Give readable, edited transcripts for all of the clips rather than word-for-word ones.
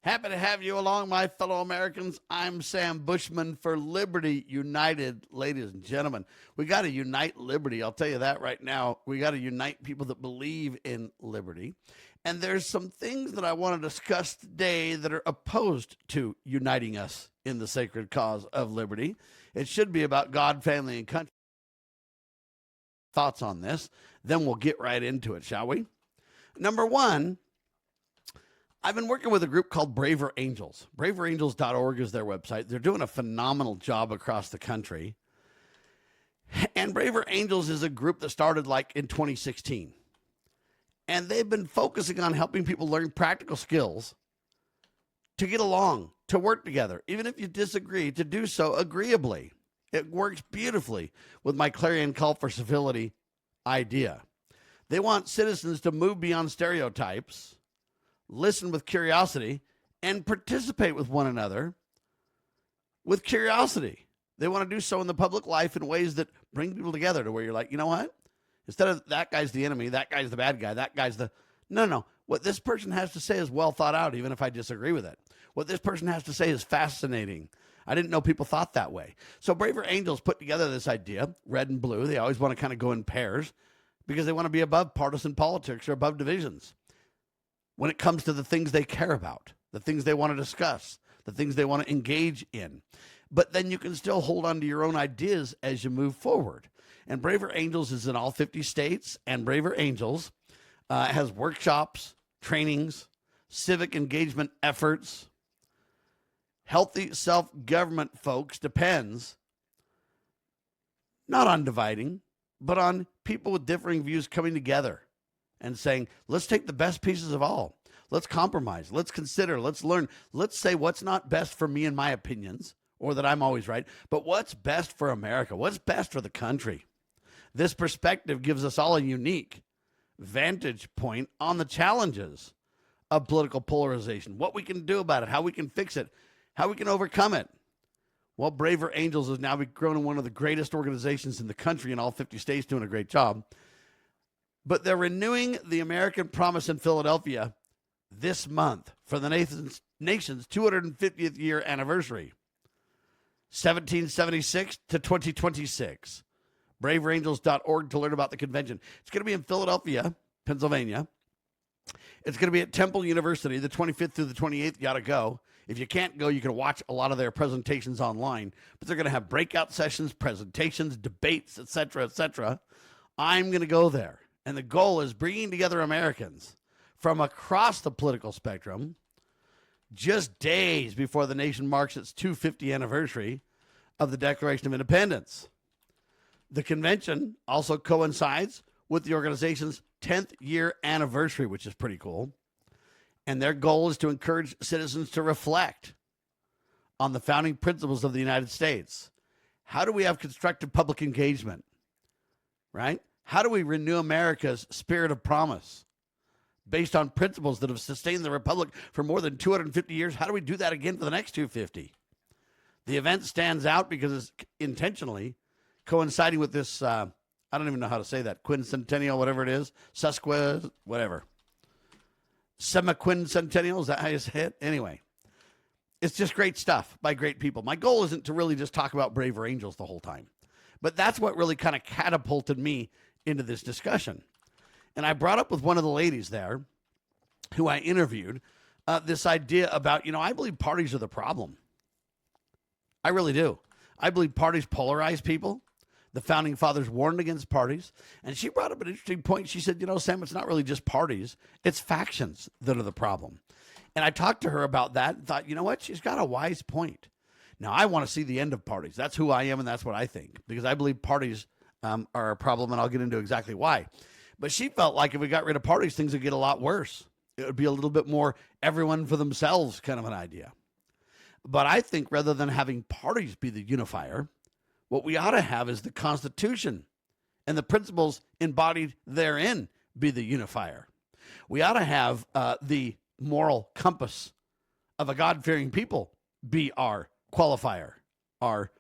Happy to have you along, my fellow Americans. I'm Sam Bushman for Liberty United, ladies and gentlemen. We got to unite liberty. I'll tell you that right now. We got to unite people that believe in liberty. And there's some things that I want to discuss today that are opposed to uniting us in the sacred cause of liberty. It should be about God, family, and country. Thoughts on this? Then we'll get right into it, shall we? Number one, I've been working with a group called Braver Angels. BraverAngels.org is their website. They're doing a phenomenal job across the country. And Braver Angels is a group that started like in 2016. And they've been focusing on helping people learn practical skills to get along, to work together, even if you disagree, to do so agreeably. It works beautifully with my clarion call for civility idea. They want citizens to move beyond stereotypes, listen with curiosity, and participate with one another with curiosity. They want to do so in the public life in ways that bring people together to where you're like, you know what? Instead of that guy's the enemy, that guy's the bad guy, that guy's the... No. What this person has to say is well thought out, even if I disagree with it. What this person has to say is fascinating. I didn't know people thought that way. So Braver Angels put together this idea, red and blue. They always want to kind of go in pairs because they want to be above partisan politics or above divisions when it comes to the things they care about, the things they want to discuss, the things they want to engage in. But then you can still hold on to your own ideas as you move forward. And Braver Angels is in all 50 states, and Braver Angels has workshops, trainings, civic engagement efforts. Healthy self-government, folks, depends not on dividing, but on people with differing views coming together and saying, let's take the best pieces of all. Let's compromise. Let's consider. Let's learn. Let's say what's not best for me and my opinions, or that I'm always right, but what's best for America? What's best for the country? This perspective gives us all a unique vantage point on the challenges of political polarization, what we can do about it, how we can fix it, how we can overcome it. Well, Braver Angels has now grown in one of the greatest organizations in the country, in all 50 states, doing a great job. But they're renewing the American Promise in Philadelphia this month for the nation's 250th year anniversary, 1776 to 2026. BraverAngels.org to learn about the convention. It's going to be in Philadelphia, Pennsylvania. It's going to be at Temple University, the 25th through the 28th. You got to go. If you can't go, you can watch a lot of their presentations online. But they're going to have breakout sessions, presentations, debates, etc., etc. I'm going to go there. And the goal is bringing together Americans from across the political spectrum just days before the nation marks its 250th anniversary of the Declaration of Independence. The convention also coincides with the organization's 10th year anniversary, which is pretty cool. And their goal is to encourage citizens to reflect on the founding principles of the United States. How do we have constructive public engagement, right? How do we renew America's spirit of promise based on principles that have sustained the Republic for more than 250 years? How do we do that again for the next 250? The event stands out because it's intentionally coinciding with this, I don't even know how to say that, quincentennial, whatever it is, whatever. Semi-quincentennial, is that how you say it? Anyway, it's just great stuff by great people. My goal isn't to really just talk about Braver Angels the whole time, but that's what really kind of catapulted me into this discussion. And I brought up with one of the ladies there who I interviewed this idea about, I believe parties are the problem. I really do. I believe parties polarize people. The founding fathers warned against parties. And she brought up an interesting point. She said, Sam, it's not really just parties. It's factions that are the problem. And I talked to her about that and thought, you know what? She's got a wise point. Now, I want to see the end of parties. That's who I am, and that's what I think. Because I believe parties are a problem, and I'll get into exactly why. But she felt like if we got rid of parties, things would get a lot worse. It would be a little bit more everyone for themselves kind of an idea. But I think rather than having parties be the unifier, what we ought to have is the Constitution and the principles embodied therein be the unifier. We ought to have the moral compass of a God-fearing people be our qualifier, our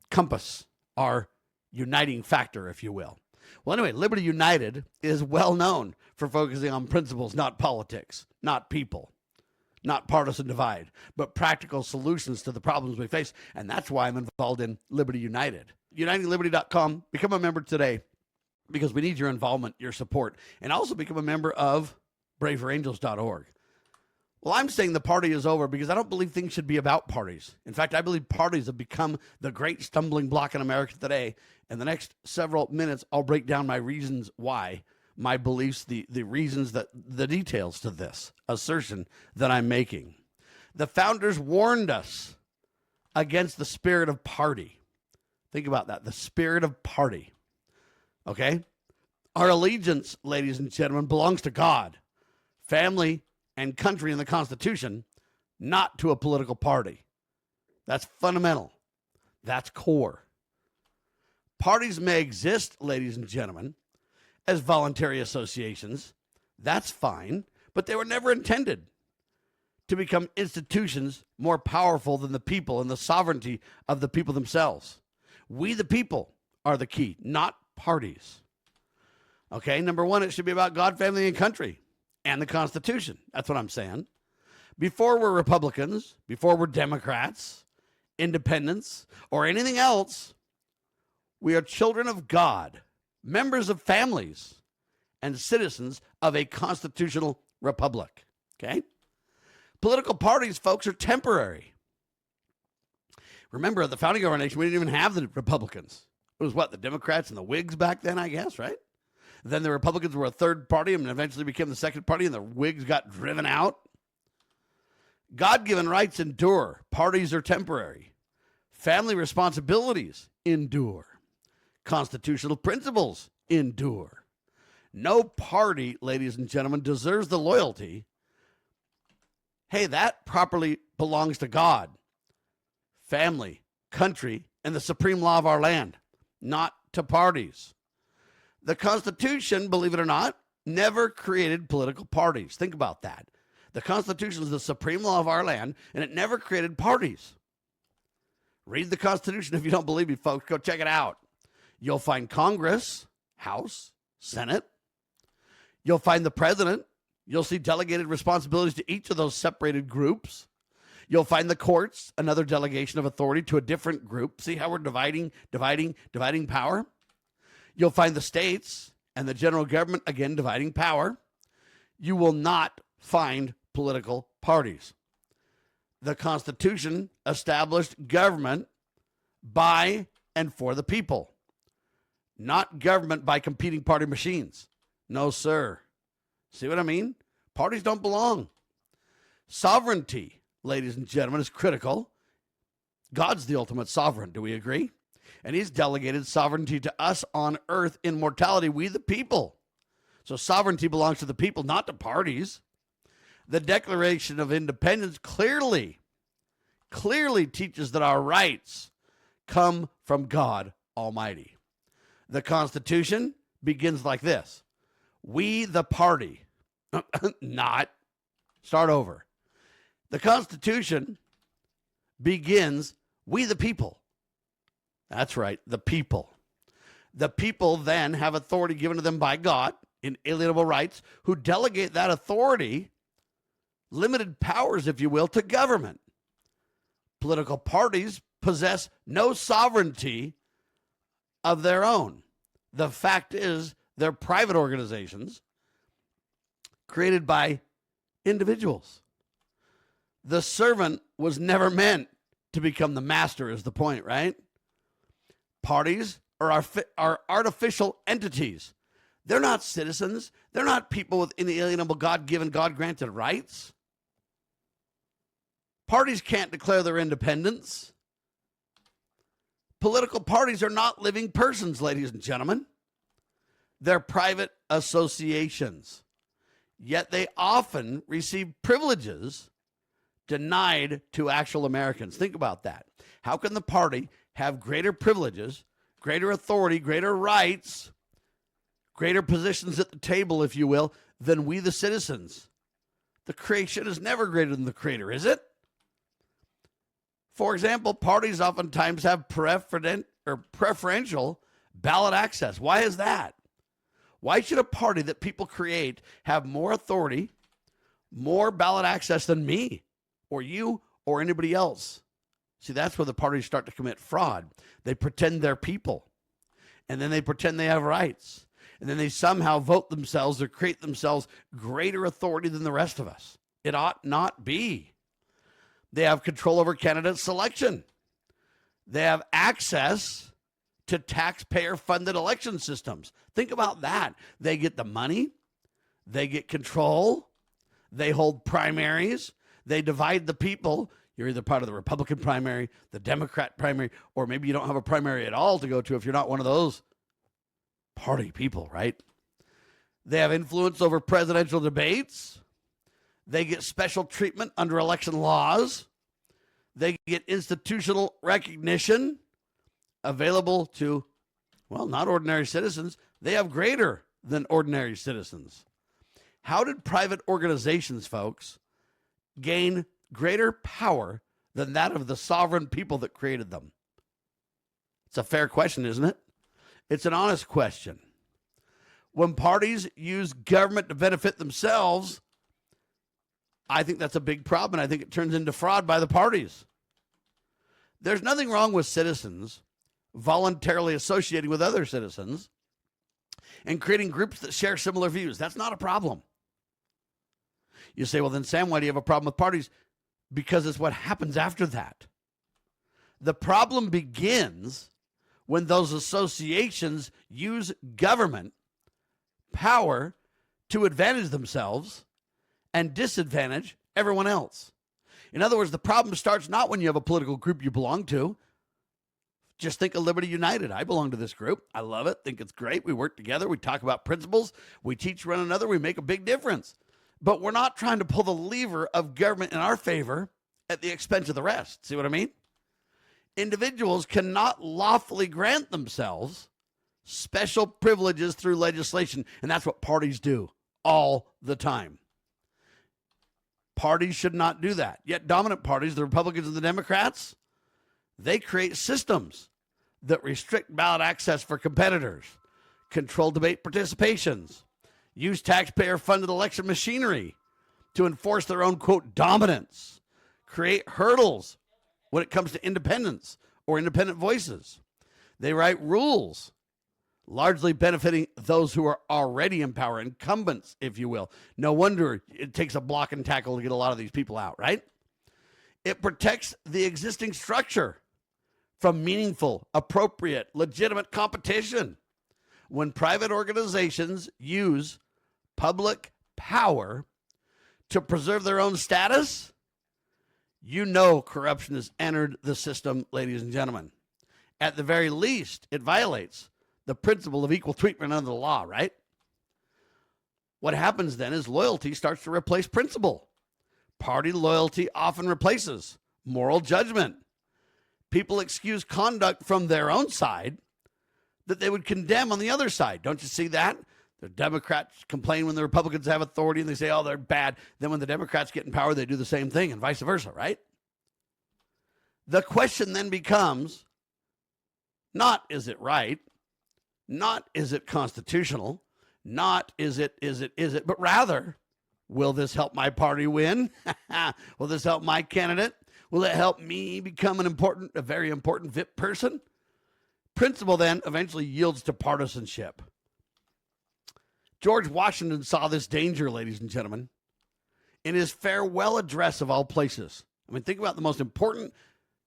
compass, our uniting factor, if you will. Well, anyway, Liberty United is well known for focusing on principles, not politics, not people. not partisan divide, but practical solutions to the problems we face. And that's why I'm involved in Liberty United. UnitingLiberty.com. Become a member today because we need your involvement, your support. And also become a member of braverangels.org. Well, I'm saying the party is over because I don't believe things should be about parties. In fact, I believe parties have become the great stumbling block in America today. In the next several minutes, I'll break down my reasons why, my beliefs, the reasons, the details to this assertion that I'm making. The founders warned us against the spirit of party. Think about that, the spirit of party. Okay? Our allegiance, ladies and gentlemen, belongs to God, family, and country in the Constitution, not to a political party. That's fundamental. That's core. Parties may exist, ladies and gentlemen, as voluntary associations. That's fine, but they were never intended to become institutions more powerful than the people and the sovereignty of the people themselves. We, the people, are the key, not parties. Okay, number one, it should be about God, family, and country. And the Constitution. That's what I'm saying. Before we're Republicans, before we're Democrats, independents, or anything else, we are children of God, members of families, and citizens of a constitutional republic. Okay? Political parties, folks, are temporary. Remember, at the founding of our nation, we didn't even have the Republicans. It was what, the Democrats and the Whigs back then, I guess, right? Then the Republicans were a third party and eventually became the second party, and the Whigs got driven out. God-given rights endure. Parties are temporary. Family responsibilities endure. Constitutional principles endure. No party, ladies and gentlemen, deserves the loyalty. Hey, that properly belongs to God, family, country, and the supreme law of our land, not to parties. The Constitution, believe it or not, never created political parties. Think about that. The Constitution is the supreme law of our land, and it never created parties. Read the Constitution if you don't believe me, folks. Go check it out. You'll find Congress, House, Senate. You'll find the president. You'll see delegated responsibilities to each of those separated groups. You'll find the courts, another delegation of authority to a different group. See how we're dividing power? You'll find the states and the general government, again, dividing power. You will not find political parties. The Constitution established government by and for the people, not government by competing party machines. No, sir. See what I mean? Parties don't belong. Sovereignty, ladies and gentlemen, is critical. God's the ultimate sovereign. Do we agree? And he's delegated sovereignty to us on earth in mortality, we the people. So sovereignty belongs to the people, not to parties. The Declaration of Independence clearly teaches that our rights come from God Almighty. The Constitution begins like this. We the party, start over. The Constitution begins, we the people. That's right, the people. The people then have authority given to them by God, inalienable rights, who delegate that authority, limited powers, if you will, to government. Political parties possess no sovereignty of their own. The fact is, they're private organizations created by individuals. The servant was never meant to become the master, is the point, right? Parties are artificial entities. They're not citizens. They're not people with inalienable God-given, God-granted rights. Parties can't declare their independence. Political parties are not living persons, ladies and gentlemen. They're private associations. Yet they often receive privileges denied to actual Americans. Think about that. How can the party have greater privileges, greater authority, greater rights, greater positions at the table, if you will, than we the citizens? The creation is never greater than the creator, is it? For example, parties oftentimes have preferential ballot access. Why is that? Why should a party that people create have more authority, more ballot access than me? or you or anybody else. See, that's where the parties start to commit fraud. They pretend they're people, and then they pretend they have rights, and then they somehow vote themselves or create themselves greater authority than the rest of us. It ought not be. They have control over candidate selection. They have access to taxpayer-funded election systems. Think about that. They get the money. They get control. They hold primaries. They divide the people. You're either part of the Republican primary, the Democrat primary, or maybe you don't have a primary at all to go to if you're not one of those party people, right? They have influence over presidential debates. They get special treatment under election laws. They get institutional recognition available to, well, not ordinary citizens. They have greater than ordinary citizens. How did private organizations, folks, gain greater power than that of the sovereign people that created them? It's a fair question, isn't it? It's an honest question. When parties use government to benefit themselves, I think that's a big problem, and I think it turns into fraud by the parties. There's nothing wrong with citizens voluntarily associating with other citizens and creating groups that share similar views. That's not a problem. You say, well, then, Sam, why do you have a problem with parties? Because it's what happens after that. The problem begins when those associations use government power to advantage themselves and disadvantage everyone else. In other words, the problem starts not when you have a political group you belong to. Just think of Liberty United. I belong to this group. I love it. Think it's great. We work together. We talk about principles. We teach one another. We make a big difference. But we're not trying to pull the lever of government in our favor at the expense of the rest. See what I mean? Individuals cannot lawfully grant themselves special privileges through legislation, and that's what parties do all the time. Parties should not do that. Yet dominant parties, the Republicans and the Democrats, they create systems that restrict ballot access for competitors, control debate participations, use taxpayer-funded election machinery to enforce their own, quote, dominance, create hurdles when it comes to independence or independent voices. They write rules, largely benefiting those who are already in power, incumbents, if you will. No wonder it takes a block and tackle to get a lot of these people out, right? It protects the existing structure from meaningful, appropriate, legitimate competition. When private organizations use public power to preserve their own status, you know corruption has entered the system, ladies and gentlemen. At the very least, it violates the principle of equal treatment under the law, right? What happens then is loyalty starts to replace principle. Party loyalty often replaces moral judgment. People excuse conduct from their own side that they would condemn on the other side. Don't you see that? The Democrats complain when the Republicans have authority and they say, oh, they're bad. Then when the Democrats get in power, they do the same thing and vice versa, right? The question then becomes, not is it right, not is it constitutional, not is it, but rather, will this help my party win? Will this help my candidate? Will it help me become a very important VIP person? Principle then eventually yields to partisanship. George Washington saw this danger, ladies and gentlemen, in his farewell address of all places. I mean, think about the most important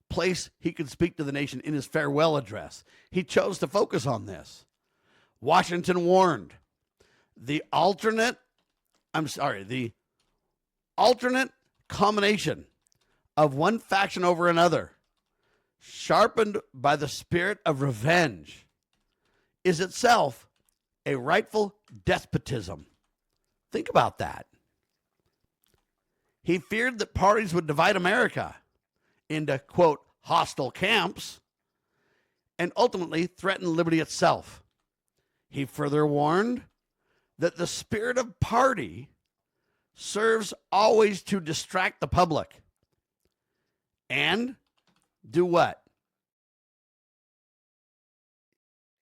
place he could speak to the nation in his farewell address. He chose to focus on this. Washington warned, the alternate combination of one faction over another, sharpened by the spirit of revenge, is itself a rightful despotism. Think about that. He feared that parties would divide America into, quote, hostile camps and ultimately threaten liberty itself. He further warned that the spirit of party serves always to distract the public and do what?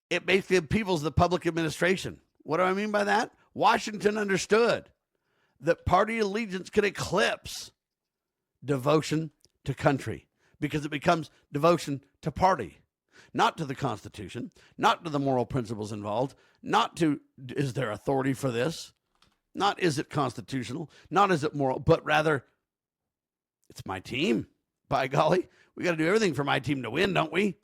It basically peoples the public administration. What do I mean by that? Washington understood that party allegiance could eclipse devotion to country, because it becomes devotion to party, not to the Constitution, not to the moral principles involved, not to, is there authority for this? Not, is it constitutional? Not, is it moral? But rather, it's my team. By golly, we got to do everything for my team to win, don't we?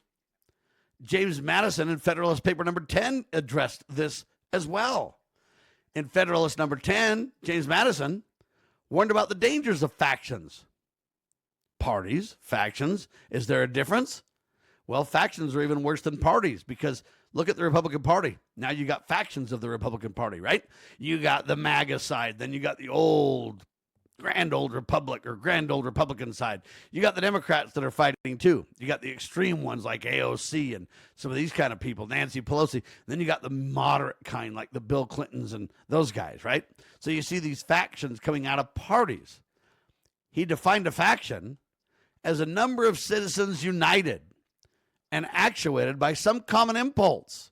James Madison in Federalist paper number 10 addressed this as well. In Federalist number 10, James Madison warned about the dangers of factions. Parties, factions, is there a difference? Well, factions are even worse than parties, because look at the Republican Party. Now you got factions of the Republican Party, right? You got the MAGA side, then you got the grand old Republican side. You got the Democrats that are fighting too. You got the extreme ones like AOC and some of these kind of people, Nancy Pelosi. Then you got the moderate kind like the Bill Clintons and those guys, right? So you see these factions coming out of parties. He defined a faction as a number of citizens united and actuated by some common impulse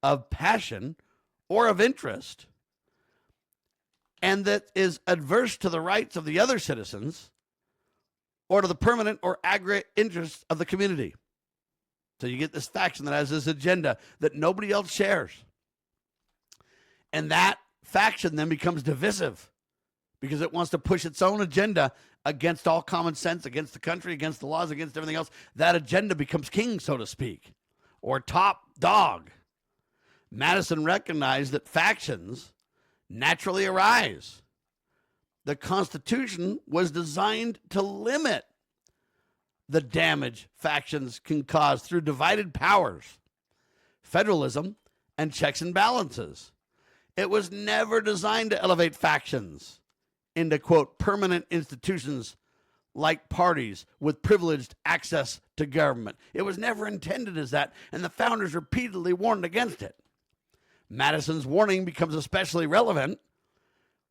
of passion or of interest, and that is adverse to the rights of the other citizens or to the permanent or aggregate interests of the community. So you get this faction that has this agenda that nobody else shares. And that faction then becomes divisive because it wants to push its own agenda against all common sense, against the country, against the laws, against everything else. That agenda becomes king, so to speak, or top dog. Madison recognized that factions naturally arise. The Constitution was designed to limit the damage factions can cause through divided powers, federalism, and checks and balances. It was never designed to elevate factions into, quote, permanent institutions like parties with privileged access to government. It was never intended as that, and the founders repeatedly warned against it. Madison's warning becomes especially relevant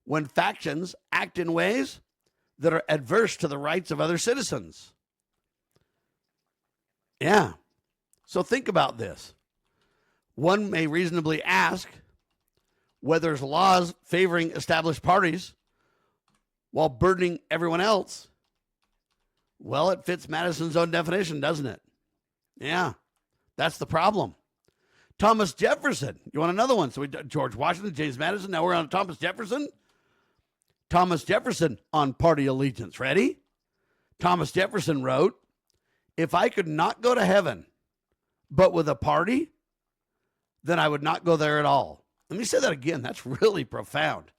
when factions act in ways that are adverse to the rights of other citizens. Yeah. So think about this. One may reasonably ask whether there's laws favoring established parties while burdening everyone else. Well, it fits Madison's own definition, doesn't it? Yeah, that's the problem. Thomas Jefferson. You want another one? So we George Washington, James Madison. Now we're on Thomas Jefferson. Thomas Jefferson on party allegiance. Ready? Thomas Jefferson wrote, "If I could not go to heaven, but with a party, then I would not go there at all." Let me say that again. That's really profound.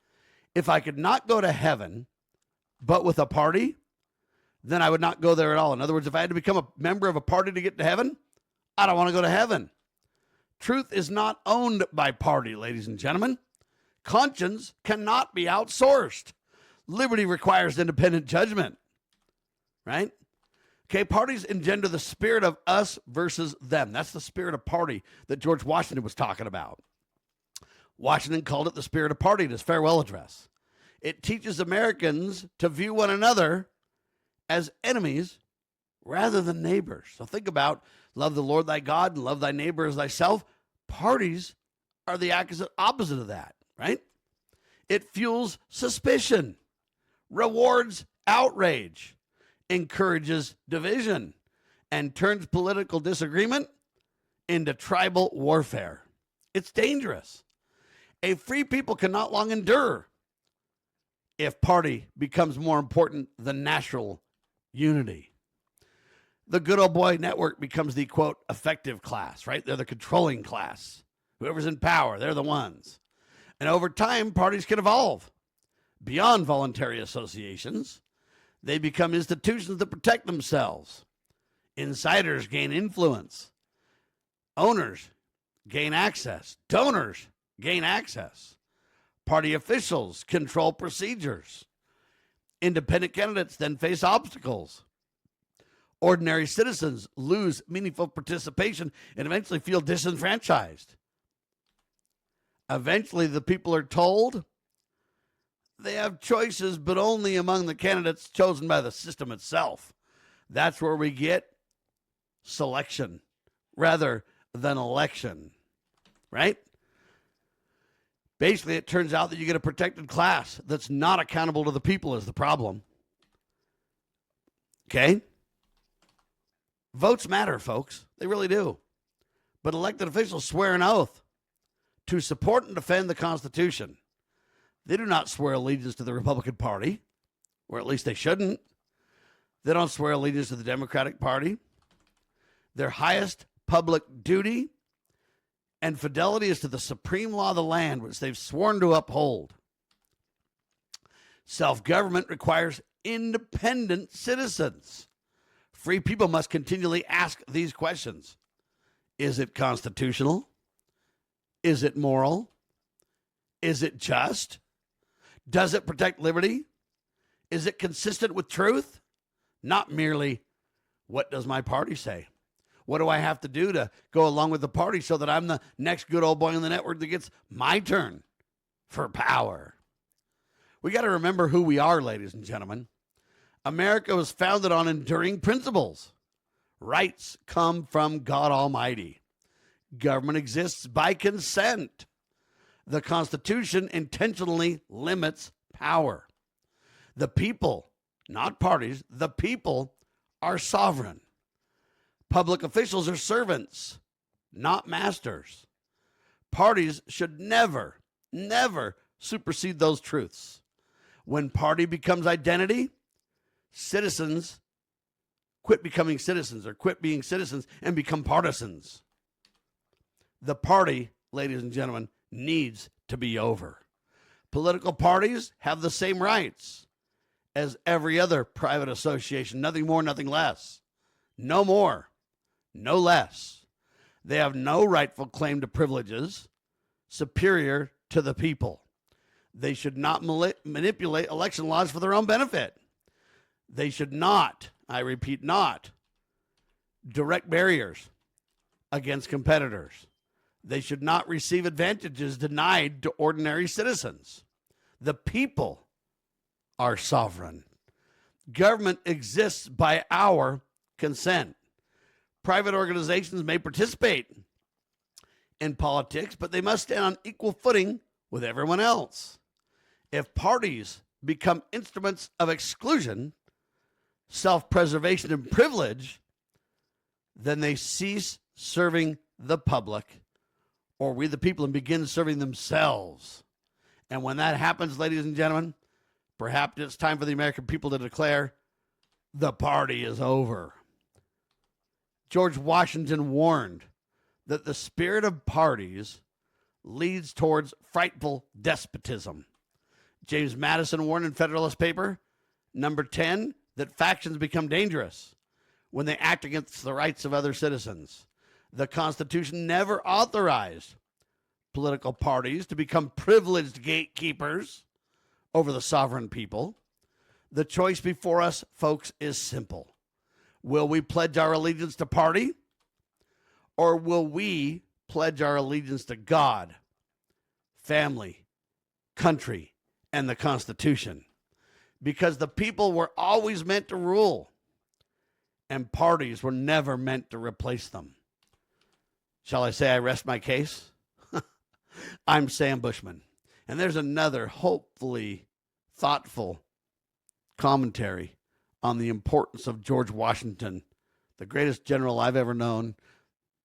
If I could not go to heaven, but with a party, then I would not go there at all. In other words, if I had to become a member of a party to get to heaven, I don't want to go to heaven. Truth is not owned by party, ladies and gentlemen. Conscience cannot be outsourced. Liberty requires independent judgment, right? Okay, parties engender the spirit of us versus them. That's the spirit of party that George Washington was talking about. Washington called it the spirit of party in his farewell address. It teaches Americans to view one another as enemies rather than neighbors. So think about love the Lord thy God and love thy neighbor as thyself. Parties are the opposite of that, right? It fuels suspicion, rewards outrage, encourages division, and turns political disagreement into tribal warfare. It's dangerous. A free people cannot long endure if party becomes more important than national unity. The good old boy network becomes the, quote, effective class, right? They're the controlling class. Whoever's in power, they're the ones. And over time, parties can evolve beyond voluntary associations. They become institutions that protect themselves. Insiders gain influence. Owners gain access. Donors gain access. Party officials control procedures. Independent candidates then face obstacles. Ordinary citizens lose meaningful participation and eventually feel disenfranchised. Eventually, the people are told they have choices, but only among the candidates chosen by the system itself. That's where we get selection rather than election, right? Basically, it turns out that you get a protected class that's not accountable to the people is the problem. Okay? Votes matter, folks. They really do. But elected officials swear an oath to support and defend the Constitution. They do not swear allegiance to the Republican Party, or at least they shouldn't. They don't swear allegiance to the Democratic Party. Their highest public duty and fidelity is to the supreme law of the land, which they've sworn to uphold. Self-government requires independent citizens. Free people must continually ask these questions. Is it constitutional? Is it moral? Is it just? Does it protect liberty? Is it consistent with truth? Not merely, what does my party say? What do I have to do to go along with the party so that I'm the next good old boy on the network that gets my turn for power? We got to remember who we are, ladies and gentlemen. America was founded on enduring principles. Rights come from God Almighty. Government exists by consent. The Constitution intentionally limits power. The people, not parties, the people are sovereign. Public officials are servants, not masters. Parties should never supersede those truths. When party becomes identity, citizens quit becoming citizens or quit being citizens and become partisans. The party, ladies and gentlemen, needs to be over. Political parties have the same rights as every other private association, nothing more, nothing less. No more, no less. They have no rightful claim to privileges superior to the people. They should not manipulate election laws for their own benefit. They should not, I repeat, not direct barriers against competitors. They should not receive advantages denied to ordinary citizens. The people are sovereign. Government exists by our consent. Private organizations may participate in politics, but they must stand on equal footing with everyone else. If parties become instruments of exclusion, self-preservation, and privilege, then they cease serving the public, or we the people, and begin serving themselves. And when that happens, ladies and gentlemen, perhaps it's time for the American people to declare the party is over. George Washington warned that the spirit of parties leads towards frightful despotism. James Madison warned in Federalist paper number 10 that factions become dangerous when they act against the rights of other citizens. The Constitution never authorized political parties to become privileged gatekeepers over the sovereign people. The choice before us, folks, is simple. Will we pledge our allegiance to party, or will we pledge our allegiance to God, family, country, and the Constitution? Because the people were always meant to rule, and parties were never meant to replace them. Shall I say I rest my case? I'm Sam Bushman, and there's another hopefully thoughtful commentary on the importance of George Washington, the greatest general I've ever known,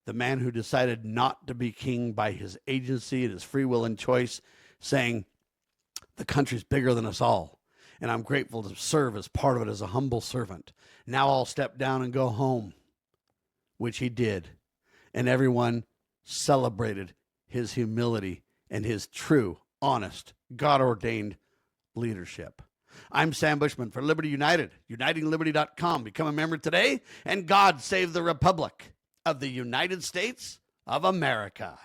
the man who decided not to be king by his agency and his free will and choice, saying, the country's bigger than us all, and I'm grateful to serve as part of it as a humble servant. Now I'll step down and go home, which he did, and everyone celebrated his humility and his true, honest, God-ordained leadership. I'm Sam Bushman for Liberty United, unitingliberty.com. Become a member today, and God save the Republic of the United States of America.